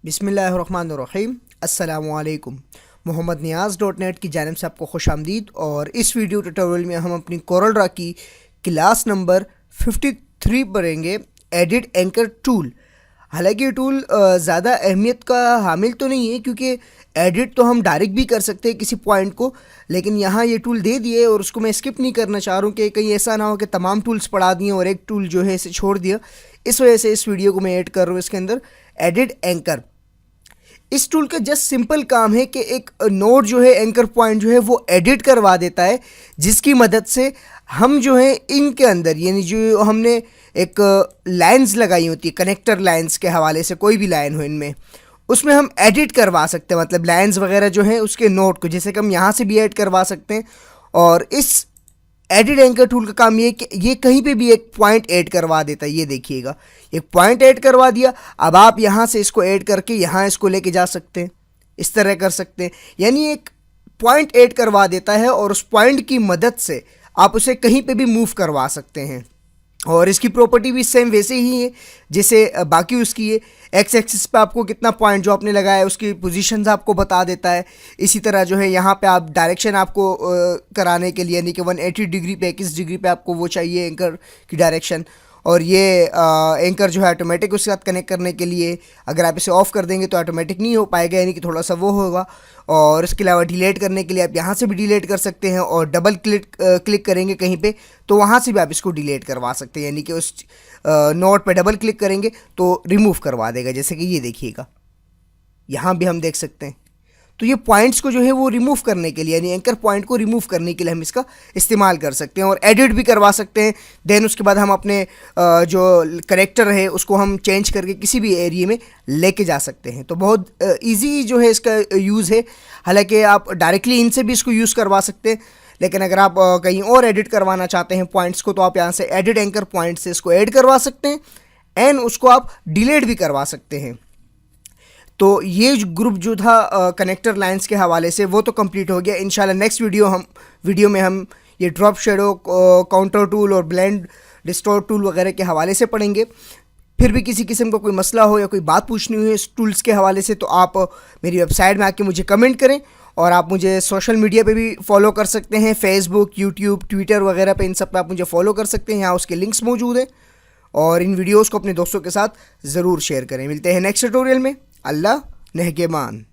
बिस्मिल्लाहिर्रहमानिर्रहीम। अस्सलामुअलैकुम। मोहम्मद नियाज़.net की जानिब से आपको खुश आमदीद। और इस वीडियो ट्यूटोरियल में हम अपनी कोरल ड्रा की क्लास नंबर 53 पढ़ेंगे, एडिट एंकर टूल। हालांकि ये टूल ज़्यादा अहमियत का हामिल तो नहीं है, क्योंकि एडिट तो हम डायरेक्ट भी कर सकते हैं किसी पॉइंट को, लेकिन यहाँ ये टूल दे दिए और उसको मैं स्किप नहीं करना चाह रहा हूँ कि कहीं ऐसा ना हो कि तमाम टूल्स पढ़ा दिए और एक टूल जो है इसे छोड़ दिया। इस वजह से इस वीडियो को मैं ऐड कर रहा हूँ इसके अंदर, एडिट एंकर। इस टूल का जस्ट सिंपल काम है कि एक नोड जो है, एंकर पॉइंट जो है वो एडिट करवा देता है, जिसकी मदद से हम जो है इनके अंदर, यानी जो हमने एक लाइंस लगाई होती है कनेक्टर लाइंस के हवाले से, कोई भी लाइन हो इनमें, उसमें हम एडिट करवा सकते हैं। मतलब लाइंस वगैरह जो है उसके नोड को, जैसे कि हम यहाँ से भी ऐड करवा सकते हैं। और इस एडिट एंकर टूल का काम ये है कि ये कहीं पे भी एक पॉइंट ऐड करवा देता है। ये देखिएगा, एक पॉइंट ऐड करवा दिया। अब आप यहाँ से इसको ऐड करके यहाँ इसको लेके जा सकते हैं, इस तरह कर सकते हैं। यानी एक पॉइंट ऐड करवा देता है और उस पॉइंट की मदद से आप उसे कहीं पे भी मूव करवा सकते हैं। और इसकी प्रॉपर्टी भी सेम वैसे ही है जैसे बाकी उसकी है। एक्स एक्सिस पे आपको कितना पॉइंट जो आपने लगाया है उसकी पोजीशंस आपको बता देता है। इसी तरह जो है यहाँ पे आप डायरेक्शन आपको कराने के लिए, यानी कि 180 डिग्री पे, 21 डिग्री पे आपको वो चाहिए एंकर की डायरेक्शन। और ये एंकर जो है ऑटोमेटिक उसके साथ कनेक्ट करने के लिए, अगर आप इसे ऑफ़ कर देंगे तो ऑटोमेटिक नहीं हो पाएगा, यानी कि थोड़ा सा वो होगा। और इसके अलावा डिलीट करने के लिए आप यहाँ से भी डिलीट कर सकते हैं, और डबल क्लिक करेंगे कहीं पे तो वहाँ से भी आप इसको डिलीट करवा सकते हैं। यानी कि उस नोट पे डबल क्लिक करेंगे तो रिमूव करवा देगा, जैसे कि ये देखिएगा, यहाँ भी हम देख सकते हैं। तो ये पॉइंट्स को जो है वो रिमूव करने के लिए, यानी एंकर पॉइंट को रिमूव करने के लिए हम इसका इस्तेमाल कर सकते हैं और एडिट भी करवा सकते हैं। देन उसके बाद हम अपने जो करेक्टर है उसको हम चेंज करके किसी भी एरिया में लेके जा सकते हैं। तो बहुत इजी जो है इसका यूज़ है। हालांकि आप डायरेक्टली इनसे भी इसको यूज़ करवा सकते हैं, लेकिन अगर आप कहीं और एडिट करवाना चाहते हैं पॉइंट्स को, तो आप यहाँ से एडिट एंकर पॉइंट से इसको ऐड करवा सकते हैं एंड उसको आप डिलीट भी करवा सकते हैं। तो ये ग्रुप जो था कनेक्टर लाइंस के हवाले से वो तो कंप्लीट हो गया। इंशाल्लाह नेक्स्ट वीडियो में हम ये ड्रॉप शेडो, काउंटर टूल और ब्लेंड डिस्टॉर्ट टूल वगैरह के हवाले से पढ़ेंगे। फिर भी किसी किस्म का कोई मसला हो या कोई बात पूछनी हो इस टूल्स के हवाले से, तो आप मेरी वेबसाइट में आके मुझे कमेंट करें। और आप मुझे सोशल मीडिया पे भी फॉलो कर सकते हैं, फेसबुक, यूट्यूब, ट्विटर वगैरह पे, इन सब पे आप मुझे फॉलो कर सकते हैं। यहाँ उसके लिंक्स मौजूद हैं। और इन वीडियोज़ को अपने दोस्तों के साथ ज़रूर शेयर करें। मिलते हैं नेक्स्ट ट्यूटोरियल में। अल्लाह नेहगेमान।